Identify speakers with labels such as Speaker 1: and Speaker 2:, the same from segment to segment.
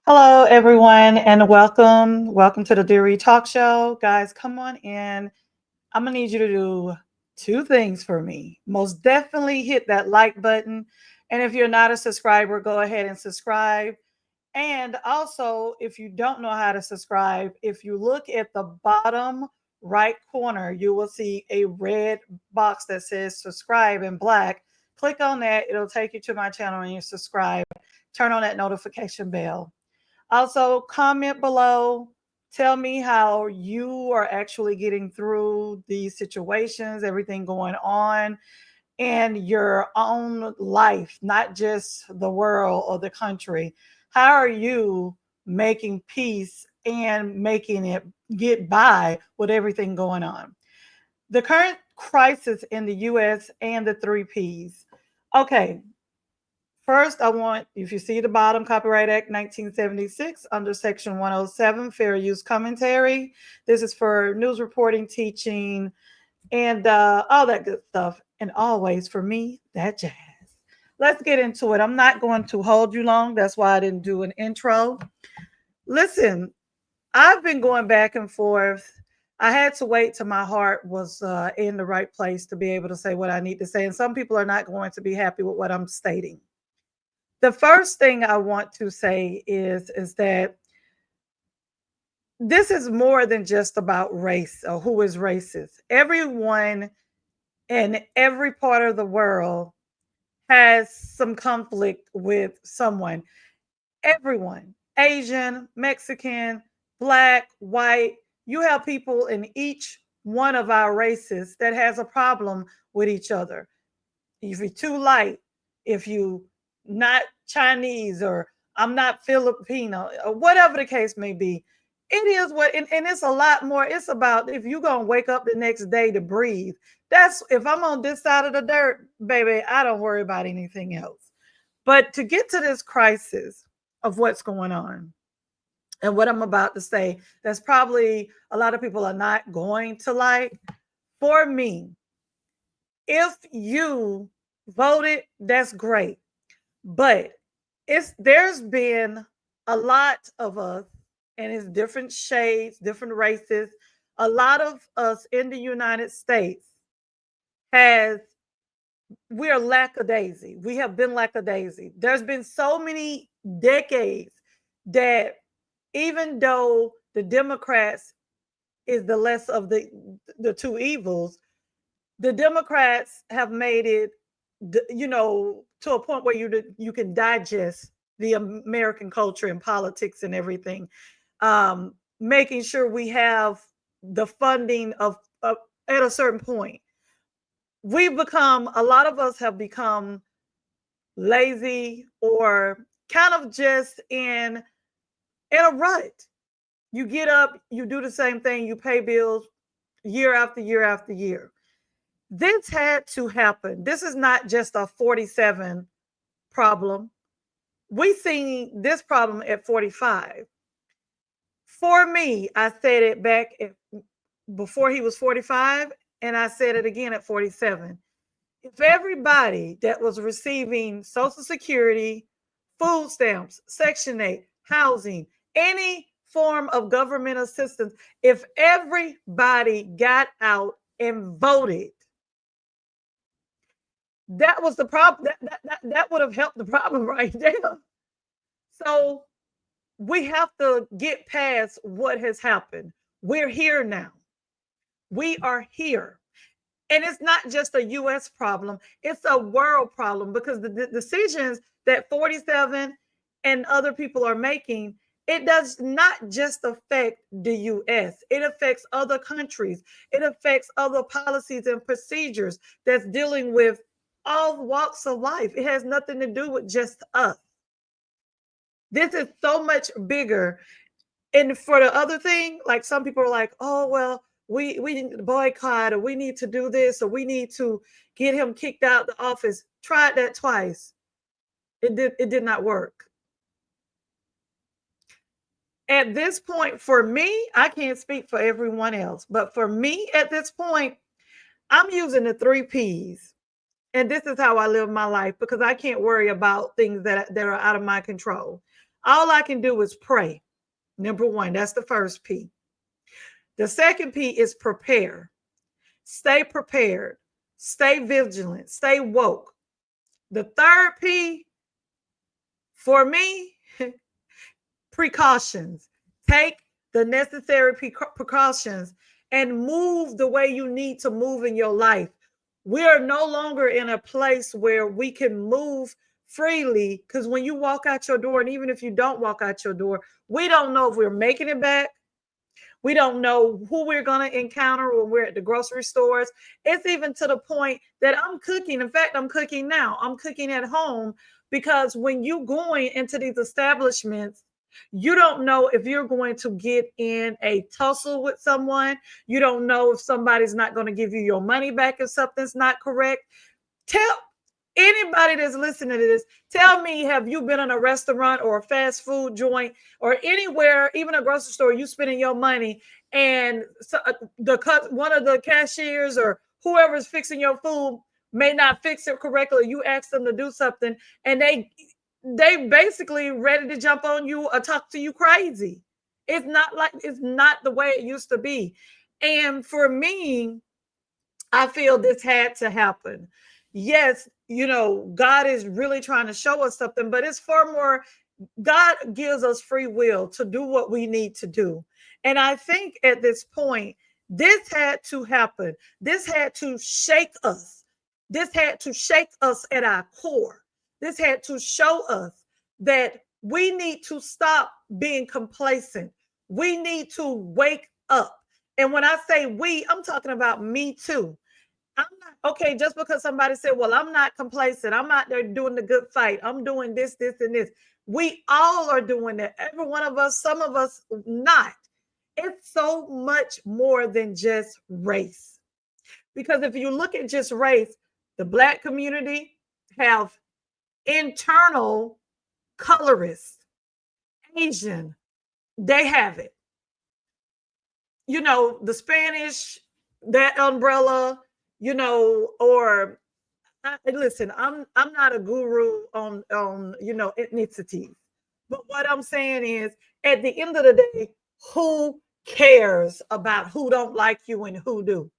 Speaker 1: Hello, everyone, and welcome. Welcome to the Dear Talk Show. Guys, come on in. I'm going to need you to do two things for me. Most definitely hit that like button. And if you're not a subscriber, go ahead and subscribe. And also, if you don't know how to subscribe, if you look at the bottom right corner, you will see a red box that says subscribe in black. Click on that, it'll take you to my channel and you subscribe. Turn on that notification bell. Also, comment below. Tell me how you are actually getting through these situations, everything going on in your own life, not just the world or the country. How are you making peace and making it get by with everything going on? The current crisis in the US and the three Ps. Okay, first, I want, if you see the bottom, Copyright Act 1976 under Section 107, Fair Use Commentary. This is for news reporting, teaching, and all that good stuff. And always, for me, that jazz. Let's get into it. I'm not going to hold you long. That's why I didn't do an intro. Listen, I've been going back and forth. I had to wait till my heart was in the right place to be able to say what I need to say. And some people are not going to be happy with what I'm stating. The first thing I want to say is that this is more than just about race or who is racist. Everyone in every part of the world has some conflict with someone. Everyone, Asian, Mexican, black, white, you have people in each one of our races that has a problem with each other. If you're too light, if you not Chinese or I'm not Filipino or whatever the case may be, it is what and it's a lot more. It's about if you're gonna wake up the next day to breathe. That's if I'm on this side of the dirt, baby, I don't worry about anything else. But to get to this crisis of what's going on and what I'm about to say, that's probably a lot of people are not going to like. For me, if you voted, that's great. But there's been a lot of us, and it's different shades, different races. A lot of us in the United States has we are lackadaisy. We have been lackadaisy. There's been so many decades that even though the Democrats is the less of the two evils, the Democrats have made it, to a point where you can digest the American culture and politics and everything, making sure we have the funding of at a certain point. We've become a lot of us have become lazy or kind of just in a rut. You get up, you do the same thing, you pay bills year after year after year. This had to happen. This is not just a 47 problem. We seen this problem at 45. For me, I said it before he was 45, and I said it again at 47. If everybody that was receiving Social Security, food stamps, Section 8, housing, any form of government assistance, if everybody got out and voted, that was the problem. That would have helped the problem right there. So we have to get past what has happened. We're here now. We are here. And it's not just a US problem, it's a world problem because the decisions that 47 and other people are making, it does not just affect the US, it affects other countries, it affects other policies and procedures that's dealing with all walks of life. It has nothing to do with just us. This is so much bigger. And for the other thing, like some people are like, oh, well, we need to boycott or we need to do this or we need to get him kicked out the office. Tried that twice. It did not work. At this point, for me, I can't speak for everyone else, but for me at this point, I'm using the three P's. And this is how I live my life because I can't worry about things that are out of my control. All I can do is pray. Number one, that's the first P. The second P is prepare. Stay prepared. Stay vigilant. Stay woke. The third P for me, precautions. Take the necessary precautions and move the way you need to move in your life. We are no longer in a place where we can move freely, because when you walk out your door, and even if you don't walk out your door, we don't know if we're making it back. We don't know who we're going to encounter when we're at the grocery stores. It's even to the point that I'm cooking. In fact, I'm cooking now. I'm cooking at home because when you going into these establishments, you don't know if you're going to get in a tussle with someone. You don't know if somebody's not going to give you your money back if something's not correct. Tell anybody that's listening to this, tell me, have you been in a restaurant or a fast food joint or anywhere, even a grocery store, you spending your money and so, one of the cashiers or whoever's fixing your food may not fix it correctly. You ask them to do something and they basically ready to jump on you or talk to you crazy. It's not the way it used to be. And for me, I feel this had to happen. Yes, God is really trying to show us something, but it's far more. God gives us free will to do what we need to do. And I think at this point, this had to happen. This had to shake us. This had to shake us at our core. This had to show us that we need to stop being complacent. We need to wake up. And when I say we, I'm talking about me too. I'm not okay. Just because somebody said, well, I'm not complacent, I'm out there doing the good fight, I'm doing this, this, and this. We all are doing that. Every one of us, some of us not. It's so much more than just race. Because if you look at just race, the Black community have internal colorists, Asian, they have it. The Spanish, that umbrella, or listen, I'm not a guru on ethnicities, but what I'm saying is, at the end of the day, who cares about who don't like you and who do?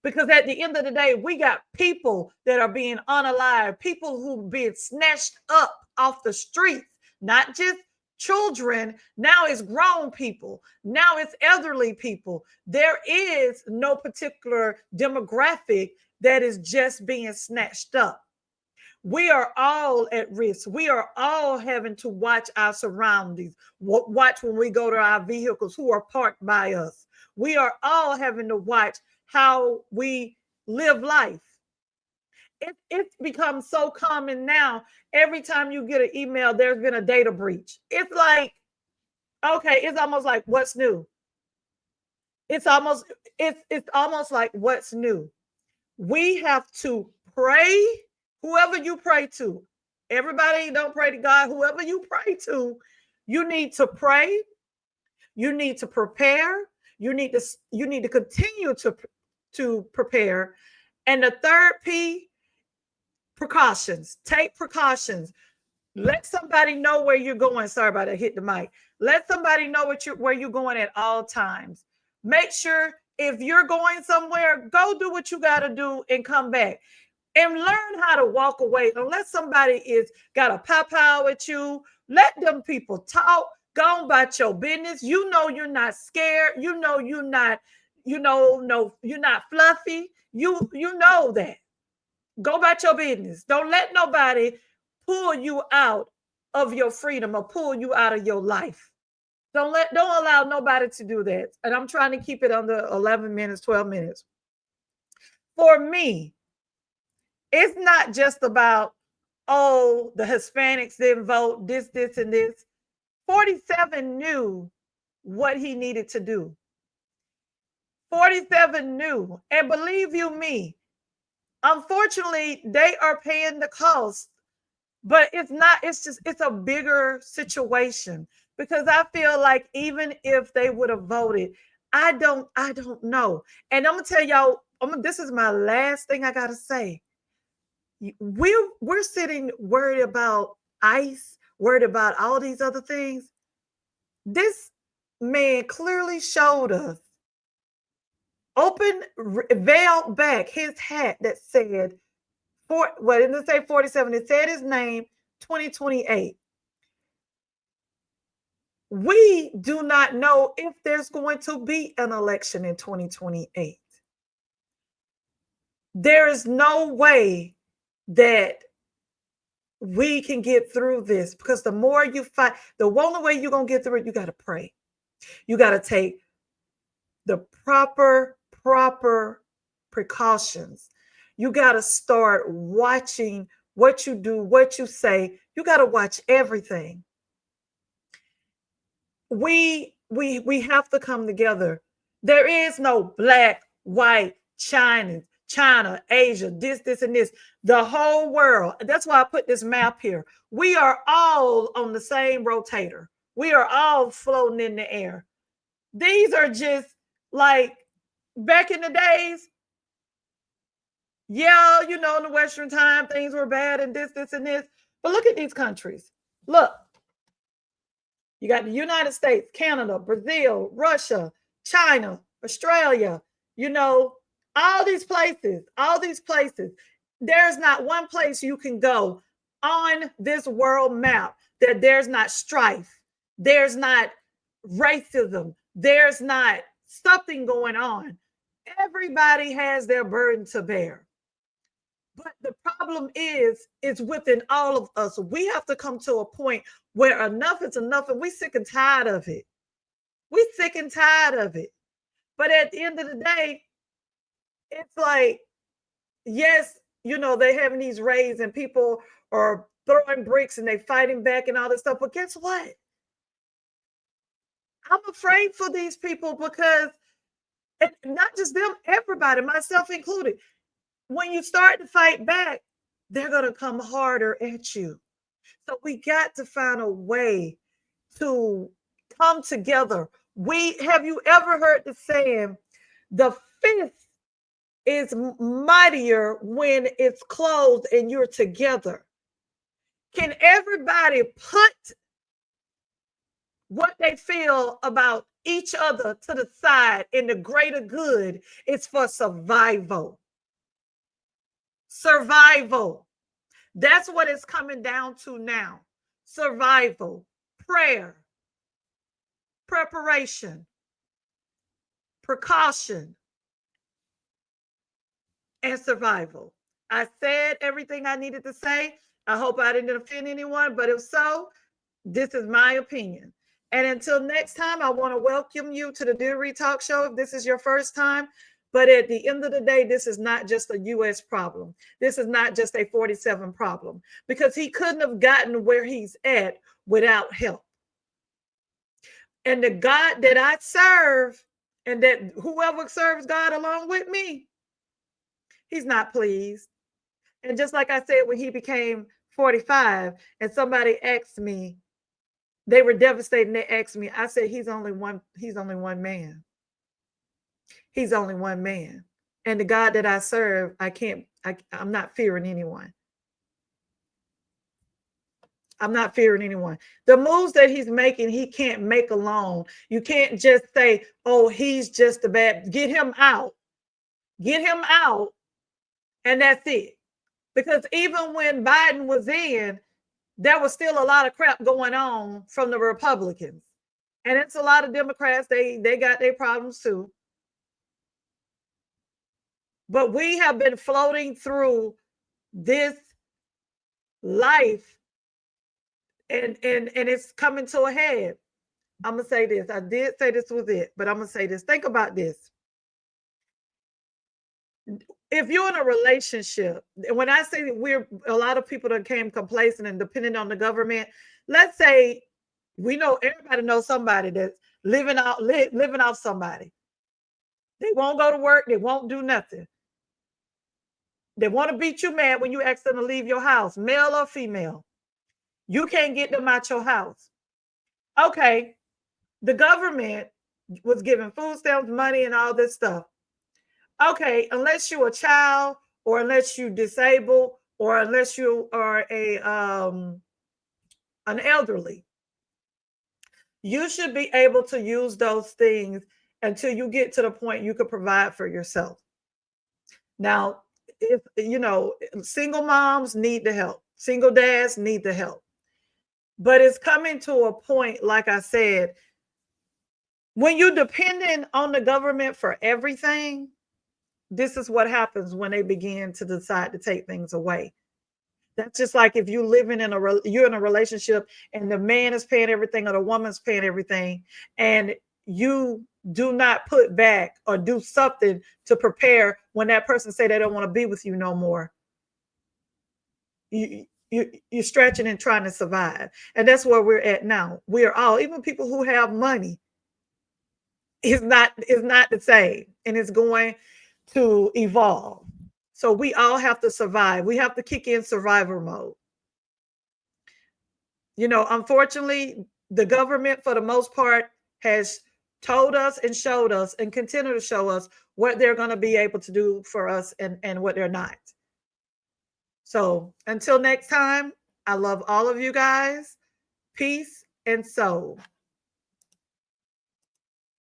Speaker 1: Because at the end of the day, we got people that are being unalive, people who being snatched up off the streets, not just children. Now it's grown people. Now it's elderly people. There is no particular demographic that is just being snatched up. We are all at risk. We are all having to watch our surroundings, watch when we go to our vehicles who are parked by us. We are all having to watch how we live life. It's become so common now. Every time you get an email, there's been a data breach. It's like, okay, it's almost like what's new. It's almost like what's new. We have to pray. Whoever you pray to, everybody don't pray to God. Whoever you pray to, you need to pray. You need to prepare. You need to continue to prepare. And the third P, precautions. Take precautions. Let somebody know where you're going. Sorry about that. Hit the mic. Let somebody know where you're going at all times. Make sure if you're going somewhere, go do what you got to do and come back. And learn how to walk away. Unless somebody is got a pow at you, let them people talk. Go about your business. You know you're not scared. You know you're not. No, you're not fluffy. You know that. Go about your business. Don't let nobody pull you out of your freedom or pull you out of your life. Don't allow nobody to do that. And I'm trying to keep it under 11 minutes, 12 minutes. For me, it's not just about, oh, the Hispanics didn't vote, this, and this. 47 knew what he needed to do. 47 knew. And believe you me, unfortunately, they are paying the cost. But it's a bigger situation, because I feel like even if they would have voted, I don't know. And I'm gonna tell y'all, this is my last thing I gotta say. We're sitting worried about ICE. worried about all these other things. This man clearly showed us, open, veiled back his hat that said, well, it didn't say 47, it said his name, 2028. We do not know if there's going to be an election in 2028. There is no way that we can get through this, because the more you fight, the only way you're going to get through it, you got to pray. You got to take the proper precautions. You got to start watching what you do, what you say. You got to watch everything. We have to come together. There is no black, white, China, Asia, this, and this. The whole world. That's why I put this map here. We are all on the same rotator. We are all floating in the air. These are just like back in the days. Yeah, in the Western time, things were bad and this, and this. But look at these countries. Look, you got the United States, Canada, Brazil, Russia, China, Australia, all these places, There's not one place you can go on this world map that there's not strife, there's not racism, there's not something going on. Everybody has their burden to bear. But the problem is, it's within all of us. We have to come to a point where enough is enough, and we're sick and tired of it. We're sick and tired of it. But at the end of the day, it's like, yes, they're having these raids and people are throwing bricks and they fighting back and all this stuff. But guess what? I'm afraid for these people, because not just them, everybody, myself included. When you start to fight back, they're going to come harder at you. So we got to find a way to come together. Have you ever heard the saying, the fist is mightier when it's closed and you're together? Can everybody put what they feel about each other to the side, in the greater good? It's for survival. Survival. That's what it's coming down to now. Survival, prayer, preparation, precaution, and survival. I said everything I needed to say. I hope I didn't offend anyone, but if so, this is my opinion. And until next time, I want to welcome you to the Dear Reed Talk Show if this is your first time. But at the end of the day, this is not just a U.S. problem. This is not just a 47 problem, because he couldn't have gotten where he's at without help. And the God that I serve, and that whoever serves God along with me, he's not pleased. And just like I said, when he became 45 and somebody asked me, they were devastated. They asked me, I said, he's only one man. He's only one man. And the God that I serve, I'm not fearing anyone. I'm not fearing anyone. The moves that he's making, he can't make alone. You can't just say, oh, he's just a bad, get him out. Get him out. And that's it. Because even when Biden was in, there was still a lot of crap going on from the Republicans. And it's a lot of Democrats, they got their problems too. But we have been floating through this life, and it's coming to a head. I'm gonna say this. I did say this was it, but I'm gonna say this. Think about this. If you're in a relationship, when I say we're a lot of people that came complacent and dependent on the government, let's say we know, everybody knows somebody that's living off somebody. They won't go to work, they won't do nothing. They want to beat you mad when you ask them to leave your house, male or female. You can't get them out your house. Okay, the government was giving food stamps, money, and all this stuff. Okay, unless you're a child, or unless you're disabled, or unless you are an elderly. You should be able to use those things until you get to the point you could provide for yourself. Now, if you know, single moms need the help, single dads need the help. But it's coming to a point, like I said, when you're dependent on the government for everything, this is what happens when they begin to decide to take things away. That's just like if you living in you're in a relationship and the man is paying everything or the woman's paying everything, and you do not put back or do something to prepare when that person say they don't want to be with you no more. You're stretching and trying to survive, and that's where we're at now. We are all, even people who have money, is not the same, and it's going to evolve. So we all have to survive. We have to kick in survivor mode. Unfortunately, the government, for the most part, has told us and showed us and continue to show us what they're going to be able to do for us and what they're not. So until next time, I love all of you guys. Peace and soul.